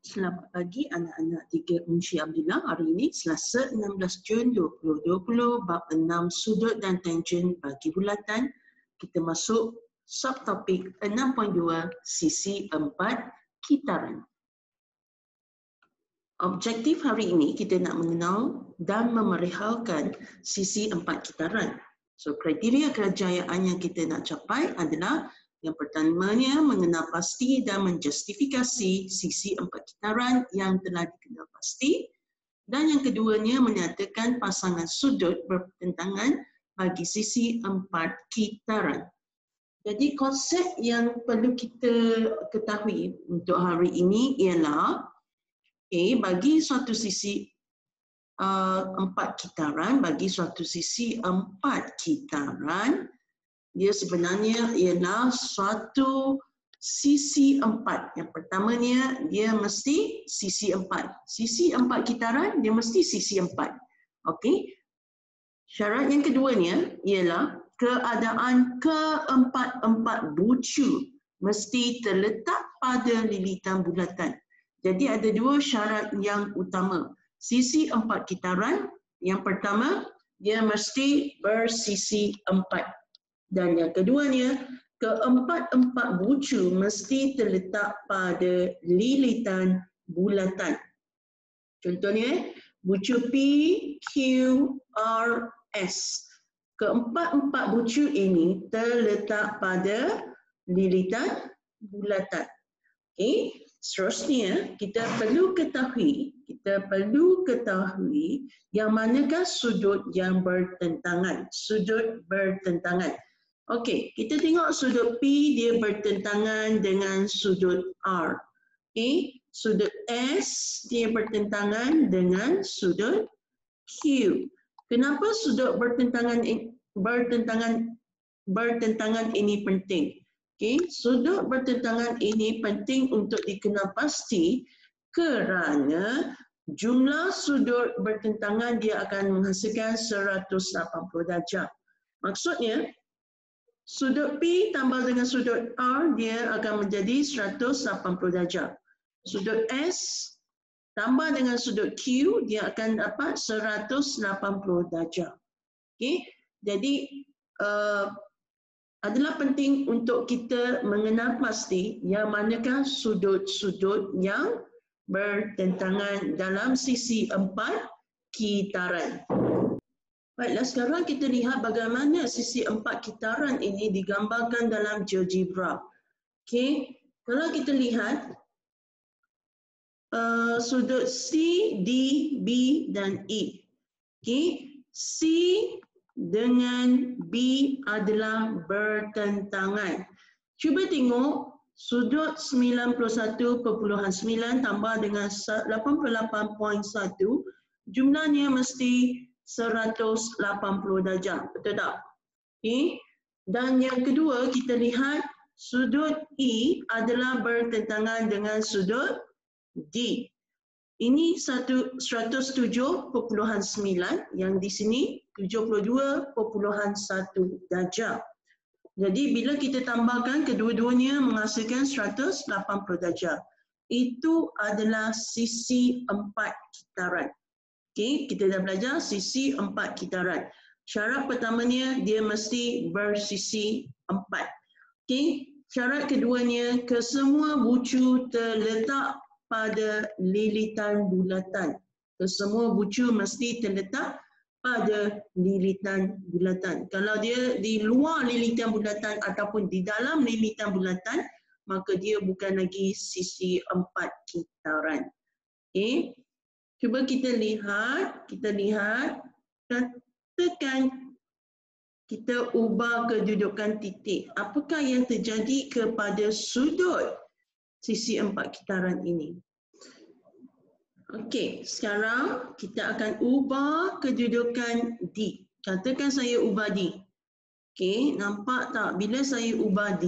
Selamat pagi anak-anak 3 Unci Abdullah. Hari ini Selasa 16 Jun 2020, bab 6 sudut dan tangen bagi bulatan. Kita masuk subtopik 6.2 sisi 4 kitaran. Objektif hari ini kita nak mengenal dan memerihalkan sisi 4 kitaran. So kriteria kerajayaan yang kita nak capai adalah yang pertamanya mengenal pasti dan menjustifikasi sisi 4 kitaran yang telah dikenal pasti, dan yang keduanya menyatakan pasangan sudut berpertentangan bagi sisi 4 kitaran. Jadi konsep yang perlu kita ketahui untuk hari ini ialah bagi suatu sisi 4 kitaran, bagi suatu sisi 4 kitaran, dia sebenarnya ialah suatu sisi 4. Yang pertamanya, dia mesti sisi 4. Sisi 4 kitaran, dia mesti sisi 4. Okey. Syarat yang keduanya ialah keadaan keempat-empat bucu mesti terletak pada lilitan bulatan. Jadi ada dua syarat yang utama. Sisi 4 kitaran, yang pertama, dia mesti bersisi 4. Dan yang keduanya, keempat-empat bucu mesti terletak pada lilitan bulatan. Contohnya, bucu P, Q, R, S. Keempat-empat bucu ini terletak pada lilitan bulatan. Okey, seterusnya kita perlu ketahui yang manakah sudut yang bertentangan. Sudut bertentangan. Okey, kita tengok sudut P dia bertentangan dengan sudut R. Okey, sudut S dia bertentangan dengan sudut Q. Kenapa sudut bertentangan ini penting? Okey, sudut bertentangan ini penting untuk dikenal pasti kerana jumlah sudut bertentangan dia akan menghasilkan 180 darjah. Maksudnya, sudut P tambah dengan sudut R, dia akan menjadi 180 darjah. Sudut S tambah dengan sudut Q, dia akan dapat 180 darjah. Okay? Jadi, adalah penting untuk kita mengenal pasti yang manakah sudut-sudut yang bertentangan dalam sisi 4 kitaran. Baiklah, sekarang kita lihat bagaimana sisi 4 kitaran ini digambarkan dalam GeoGebra. Okey, kalau kita lihat sudut C, D, B dan E. Okey, C dengan B adalah bertentangan. Cuba tengok sudut 91.9 tambah dengan 88.1, jumlahnya mesti 180 darjah, betul tak? Okay. Dan yang kedua, kita lihat sudut E adalah bertentangan dengan sudut D. Ini 107.9, yang di sini 72.1 darjah. Jadi bila kita tambahkan kedua-duanya menghasilkan 180 darjah. Itu adalah sisi 4 kitaran. Okey, kita dah belajar sisi 4 kitaran. Syarat pertamanya dia mesti bersisi 4. Okey, syarat keduanya kesemua bucu terletak pada lilitan bulatan. Kesemua bucu mesti terletak pada lilitan bulatan. Kalau dia di luar lilitan bulatan ataupun di dalam lilitan bulatan, maka dia bukan lagi sisi 4 kitaran. Okey. Cuba kita lihat, katakan kita ubah kedudukan titik. Apakah yang terjadi kepada sudut sisi 4 kitaran ini? Okey, sekarang kita akan ubah kedudukan D. Katakan saya ubah D. Okey, nampak tak? Bila saya ubah D,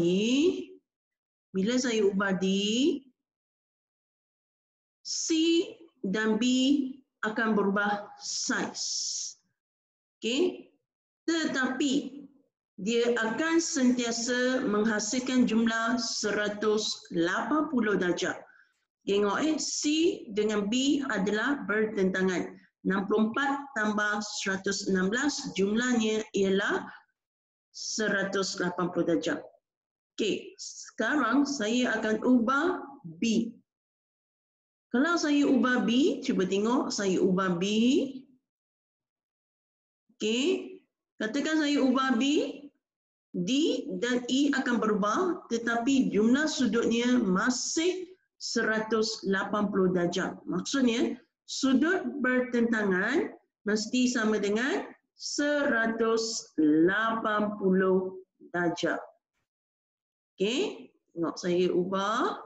C dan B akan berubah saiz. Okey. Tetapi dia akan sentiasa menghasilkan jumlah 180 darjah. Tengok C dengan B adalah bertentangan. 64 tambah 116 jumlahnya ialah 180 darjah. Okey, sekarang saya akan ubah B. Kalau saya ubah B, cuba tengok saya ubah B. Okey, katakan saya ubah B, D dan E akan berubah tetapi jumlah sudutnya masih 180 darjah. Maksudnya sudut bertentangan mesti sama dengan 180 darjah. Okey, tengok saya ubah.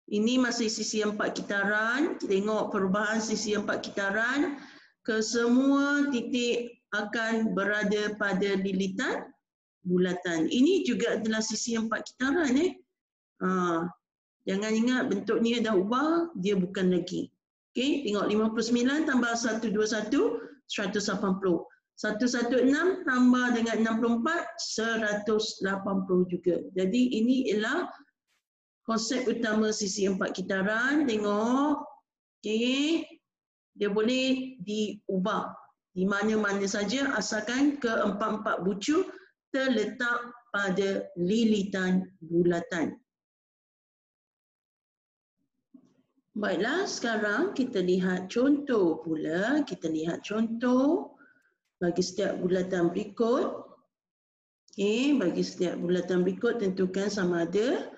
Ini masih sisi 4 kitaran. Tengok perubahan sisi 4 kitaran. Kesemua titik akan berada pada lilitan bulatan. Ini juga adalah sisi 4 kitaran. Jangan ingat bentuknya dah ubah, dia bukan lagi. Okey, tengok 59 tambah 121, 180. 116 tambah dengan 64, 180 juga. Jadi ini ialah konsep utama sisi 4 kitaran. Tengok. Okey, dia boleh diubah di mana-mana saja asalkan keempat-empat bucu terletak pada lilitan bulatan. Baiklah, sekarang kita lihat contoh pula. Kita lihat contoh bagi setiap bulatan berikut. Okey, bagi setiap bulatan berikut tentukan sama ada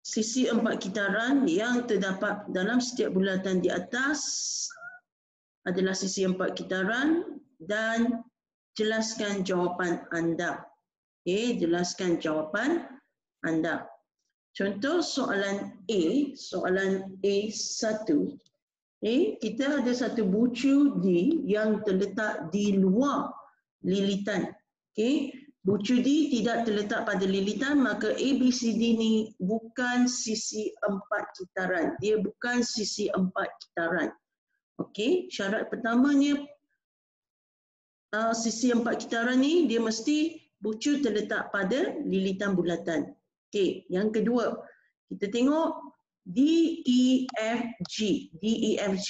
sisi 4 kitaran yang terdapat dalam setiap bulatan di atas adalah sisi 4 kitaran dan jelaskan jawapan anda. Okey, jelaskan jawapan anda. Contoh soalan soalan A1. Kita ada satu bucu D yang terletak di luar lilitan. Okey, bucu D tidak terletak pada lilitan, maka ABCD ni bukan sisi 4 kitaran. Dia bukan sisi 4 kitaran. Okey, syarat pertamanya sisi 4 kitaran ni dia mesti bucu terletak pada lilitan bulatan. Okey, yang kedua, kita tengok DEFG. DEFG,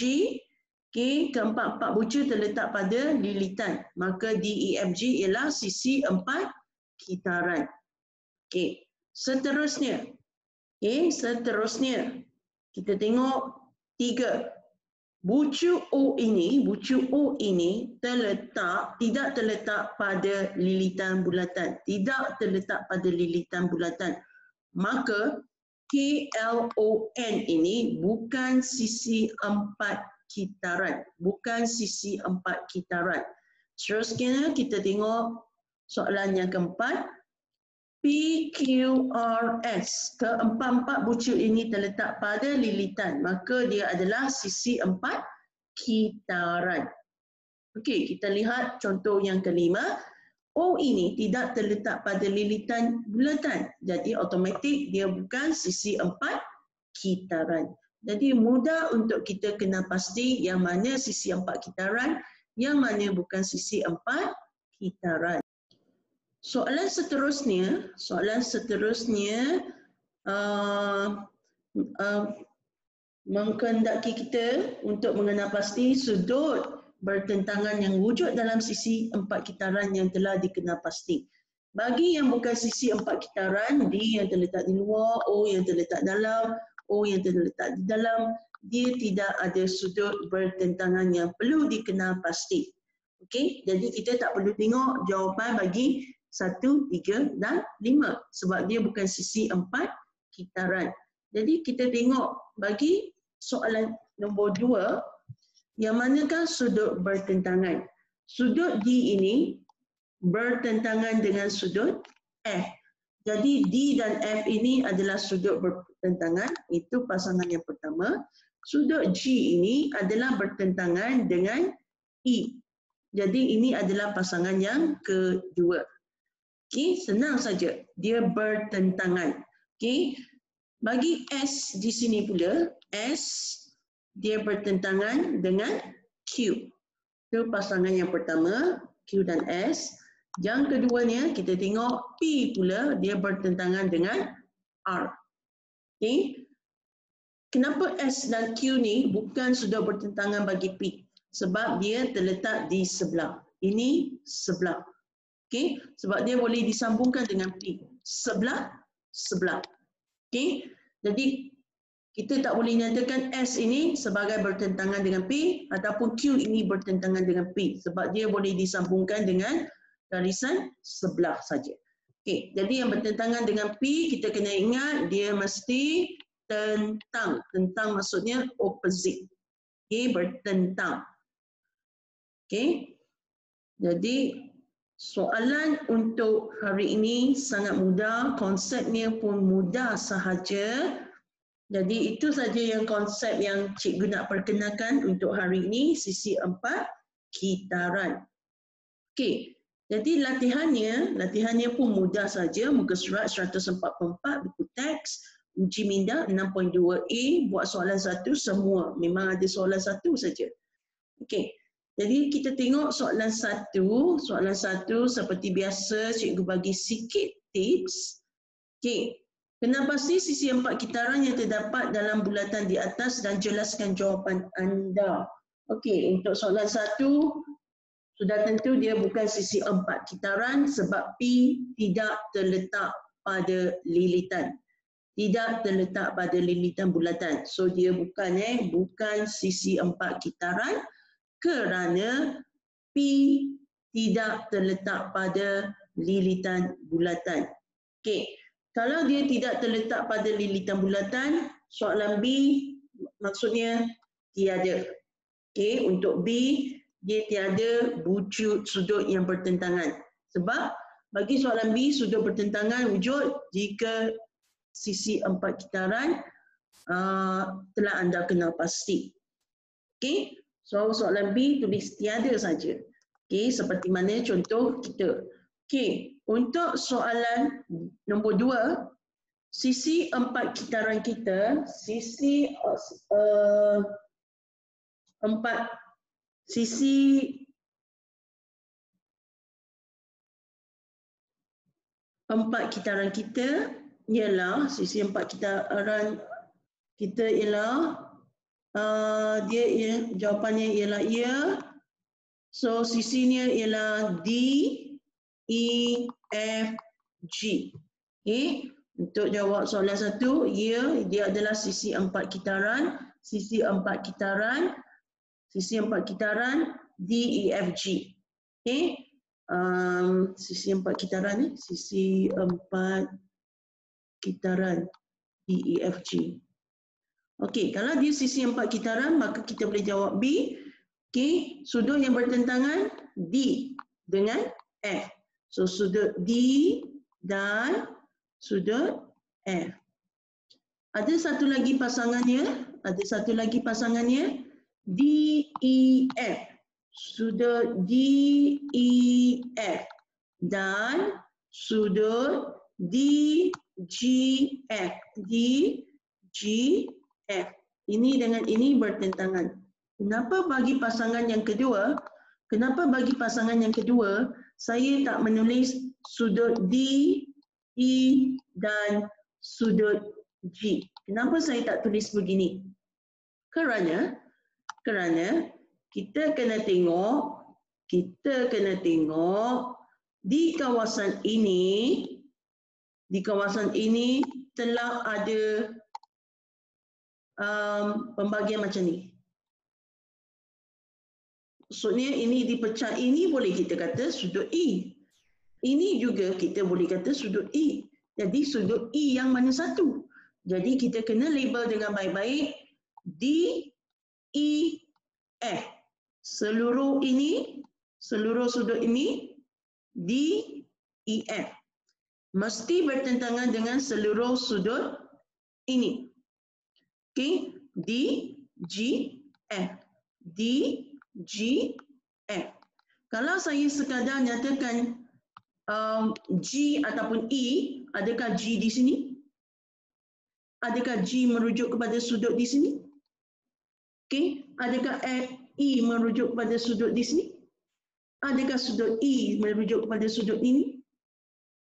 okey, keempat-empat bucu terletak pada lilitan. Maka DEFG ialah sisi 4 kitaran. Okey, seterusnya. Okey, seterusnya. Kita tengok 3. Bucu O ini tidak terletak pada lilitan bulatan. Tidak terletak pada lilitan bulatan. Maka KLON ini bukan sisi 4 kitaran. Bukan sisi 4 kitaran. Seterusnya kita tengok soalan yang keempat. PQRS. Keempat-empat bucu ini terletak pada lilitan. Maka dia adalah sisi 4 kitaran. Okey, kita lihat contoh yang kelima. O ini tidak terletak pada lilitan bulatan. Jadi automatik dia bukan sisi 4 kitaran. Jadi mudah untuk kita kena pasti yang mana sisi 4 kitaran, yang mana bukan sisi 4 kitaran. Soalan seterusnya mengkehendaki kita untuk mengenal pasti sudut bertentangan yang wujud dalam sisi 4 kitaran yang telah dikenal pasti. Bagi yang bukan sisi 4 kitaran, D yang terletak di luar, O yang terletak dalam, O yang terletak di dalam, dia tidak ada sudut bertentangan yang perlu dikenal pasti. Okey, jadi kita tak perlu tengok jawapan bagi 1, 3 dan 5 sebab dia bukan sisi 4 kitaran. Jadi kita tengok bagi soalan nombor 2, yang manakah sudut bertentangan? Sudut D ini bertentangan dengan sudut F. Jadi D dan F ini adalah sudut bertentangan, itu pasangan yang pertama. Sudut G ini adalah bertentangan dengan E. Jadi ini adalah pasangan yang kedua. Okey, senang saja. Dia bertentangan. Okey. Bagi S di sini pula, S dia bertentangan dengan Q. Itu pasangan yang pertama, Q dan S. Yang keduanya, kita tengok P pula dia bertentangan dengan R. Okay. Kenapa S dan Q ni bukan sudah bertentangan bagi P? Sebab dia terletak di sebelah. Ini sebelah. Okay. Sebab dia boleh disambungkan dengan P. Sebelah, sebelah. Okay. Jadi, kita tak boleh nyatakan S ini sebagai bertentangan dengan P ataupun Q ini bertentangan dengan P. Sebab dia boleh disambungkan dengan garisan sebelah saja. Okay. Jadi, yang bertentangan dengan P, kita kena ingat dia mesti tentang. Tentang maksudnya opposite. Okay. Bertentang. Okay. Jadi, soalan untuk hari ini sangat mudah, konsepnya pun mudah sahaja. Jadi itu saja yang konsep yang cikgu nak perkenalkan untuk hari ini, sisi 4 kitaran. Okey, jadi latihannya pun mudah saja, muka surat 144 buku teks, uji minda 6.2A, buat soalan satu semua, memang ada soalan satu saja. Okey. Jadi kita tengok soalan satu seperti biasa cikgu bagi sikit tips. Okey, kena pasti sisi 4 kitaran yang terdapat dalam bulatan di atas dan jelaskan jawapan anda. Okey, untuk soalan satu sudah tentu dia bukan sisi 4 kitaran sebab P tidak terletak pada lilitan. Tidak terletak pada lilitan bulatan. So dia bukan sisi 4 kitaran. Kerana P tidak terletak pada lilitan bulatan. Okey, kalau dia tidak terletak pada lilitan bulatan, soalan B maksudnya tiada. Okey, untuk B dia tiada wujud sudut yang bertentangan. Sebab bagi soalan B sudut bertentangan wujud jika sisi 4 kitaran telah anda kenal pasti. Okey. So, soalan B tulis tiada saja. Okey, seperti mana contoh kita. Okey, untuk soalan nombor 2, sisi 4 kitaran kita, sisi 4 kitaran kita ialah sisi 4 kitaran kita ialah jawapannya ialah ya. So sisinya ialah D, E, F, G. Okay. Untuk jawab soalan satu, ya, dia adalah sisi 4 kitaran. Sisi 4 kitaran D, E, F, G. Okay. Sisi 4 kitaran ni, sisi 4 kitaran D, E, F, G. Okey, kalau dia sisi 4 kitaran, maka kita boleh jawab B. Okey, sudut yang bertentangan D dengan F. So, sudut D dan sudut F. Ada satu lagi pasangannya, D, E, F. Sudut D, E, F. Dan sudut D, G, F. D, G, F. Ini dengan ini bertentangan. Kenapa bagi pasangan yang kedua, saya tak menulis sudut D, E dan sudut G. Kenapa saya tak tulis begini? Kerana kita kena tengok di kawasan ini telah ada pembagian macam ni. Maksudnya ini dipecah, ini boleh kita kata sudut E. Ini juga kita boleh kata sudut E. Jadi sudut E yang mana satu? Jadi kita kena label dengan baik-baik D, E, F. Seluruh sudut ini D, E, F. Mesti bertentangan dengan seluruh sudut ini. Okay, D, G, F. D, G, F. Kalau saya sekadar nyatakan G ataupun E, adakah G di sini? Adakah G merujuk kepada sudut di sini? Okay, adakah F, E merujuk kepada sudut di sini? Adakah sudut E merujuk kepada sudut ini?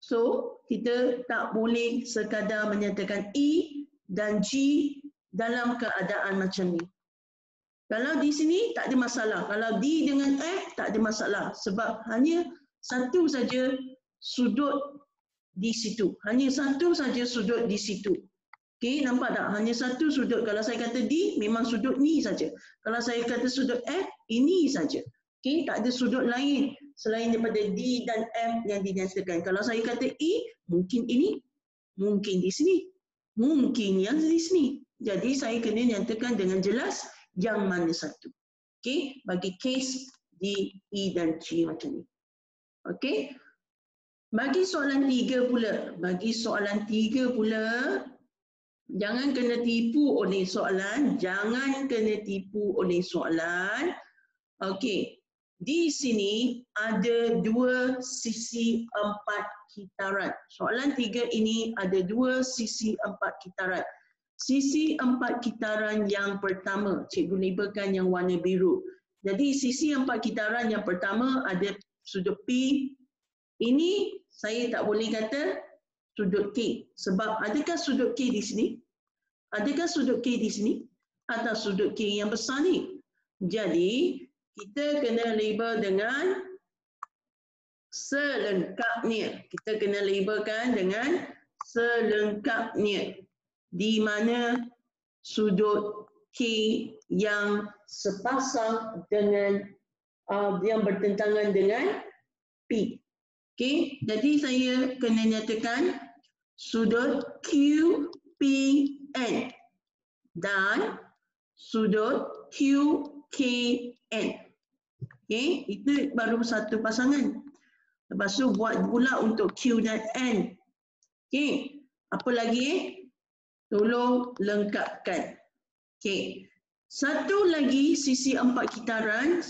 So, kita tak boleh sekadar menyatakan E dan G dalam keadaan macam ni. Kalau di sini tak ada masalah. Kalau D dengan F tak ada masalah. Sebab hanya satu saja sudut di situ. Hanya satu saja sudut di situ. Okey, nampak tak? Hanya satu sudut. Kalau saya kata D, memang sudut ni saja. Kalau saya kata sudut F, ini saja. Okey, tak ada sudut lain selain daripada D dan F yang dinyatakan. Kalau saya kata E, mungkin ini, mungkin di sini, mungkin yang di sini. Jadi saya kena nyatakan dengan jelas yang mana satu. Okey, bagi case D, E dan G macam ni. Okey. Bagi soalan 3 pula, jangan kena tipu oleh soalan, Okey. Di sini ada dua sisi empat kitaran. Soalan 3 ini ada dua sisi empat kitaran. Sisi empat kitaran yang pertama, cikgu labelkan yang warna biru. Jadi sisi empat kitaran yang pertama ada sudut P. Ini saya tak boleh kata sudut K. Sebab adakah sudut K di sini? Adakah sudut K di sini? Atau sudut K yang besar ni? Jadi kita kena label dengan selengkapnya. Kita kena labelkan dengan selengkapnya. Di mana sudut K yang sepasang dengan yang bertentangan dengan P. Okey, jadi saya kena nyatakan sudut QPN dan sudut QKN. Okey, itu baru satu pasangan. Lepas tu buat pula untuk Q dan N. Okey, apa lagi? Tolong lengkapkan. Okey. Satu lagi sisi empat kitaran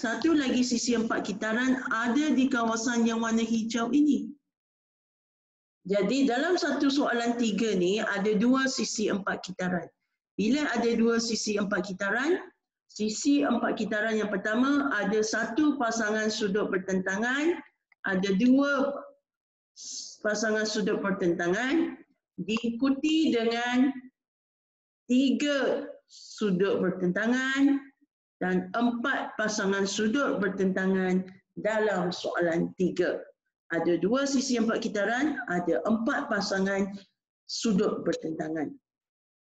ada di kawasan yang warna hijau ini. Jadi dalam satu soalan 3 ni ada dua sisi empat kitaran. Bila ada dua sisi empat kitaran yang pertama ada satu pasangan sudut bertentangan, ada dua pasangan sudut bertentangan, diikuti dengan 3 sudut bertentangan dan 4 pasangan sudut bertentangan dalam soalan 3. Ada dua sisi empat kitaran, ada 4 pasangan sudut bertentangan.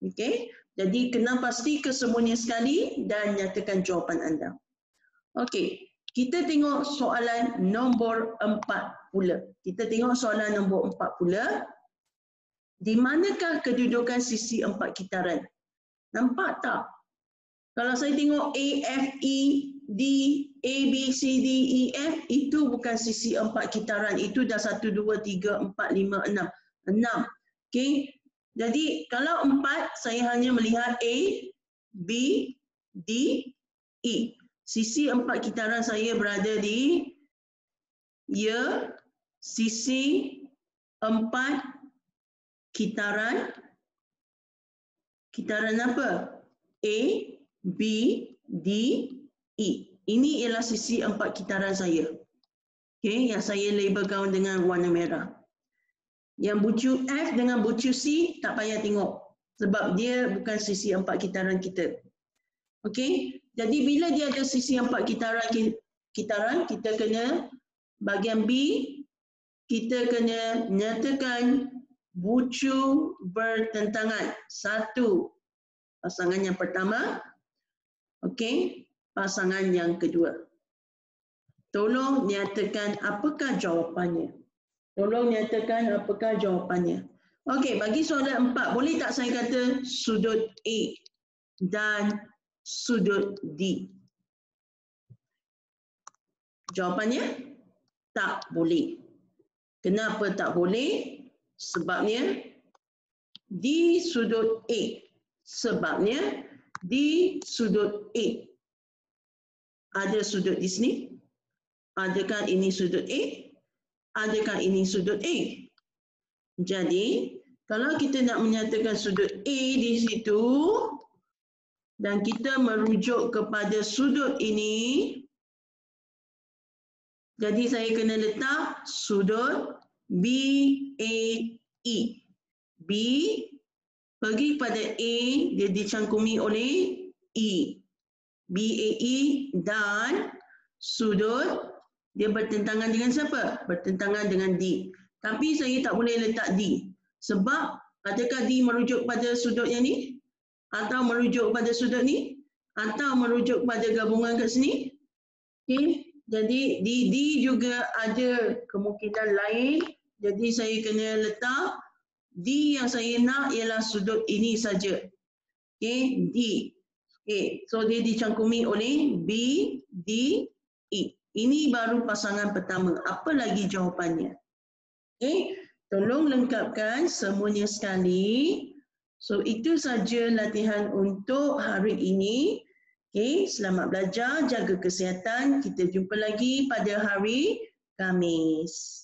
Okey, jadi kena pasti kesemuanya sekali dan nyatakan jawapan anda. Okey, kita tengok soalan nombor 4 pula. Di manakah kedudukan sisi empat kitaran? Nampak tak? Kalau saya tengok A, F, E, D, A, B, C, D, E, F, itu bukan sisi empat kitaran. Itu dah 1, 2, 3, 4, 5, 6. 6. Okay. Jadi kalau 4, saya hanya melihat A, B, D, E. Sisi empat kitaran saya berada di sisi empat kitaran. Kitaran apa? A, B, D, E. Ini ialah sisi empat kitaran saya. Okay, yang saya labelkan dengan warna merah. Yang bucu F dengan bucu C tak payah tengok. Sebab dia bukan sisi empat kitaran kita. Okay, jadi bila dia ada sisi empat kitaran, kita kena bahagian B, kita kena nyatakan bucu bertentangan. 1, pasangan yang pertama. Okey, pasangan yang kedua. Tolong nyatakan apakah jawapannya. Okey, bagi soalan 4, boleh tak saya kata sudut A dan sudut D? Jawapannya tak boleh. Kenapa tak boleh? Sebabnya di sudut A. Ada sudut di sini. Adakah ini sudut A? Adakah ini sudut A? Jadi, kalau kita nak menyatakan sudut A di situ dan kita merujuk kepada sudut ini, Jadi saya kena letak sudut BAE. B pergi pada A, dia dicangkumi oleh E. BAE dan sudut dia bertentangan dengan siapa? Bertentangan dengan D. Tapi saya tak boleh letak D. Sebab adakah D merujuk pada sudut yang ni? Atau merujuk pada sudut ni? Atau merujuk pada gabungan kat sini? Okay. Jadi D juga ada kemungkinan lain. Jadi saya kena letak D yang saya nak ialah sudut ini saja. Okay. D. Okay. So dia dicangkumi oleh B, D, E. Ini baru pasangan pertama. Apa lagi jawapannya? Okay. Tolong lengkapkan semuanya sekali. So itu saja latihan untuk hari ini. Okay. Selamat belajar, jaga kesihatan. Kita jumpa lagi pada hari Khamis.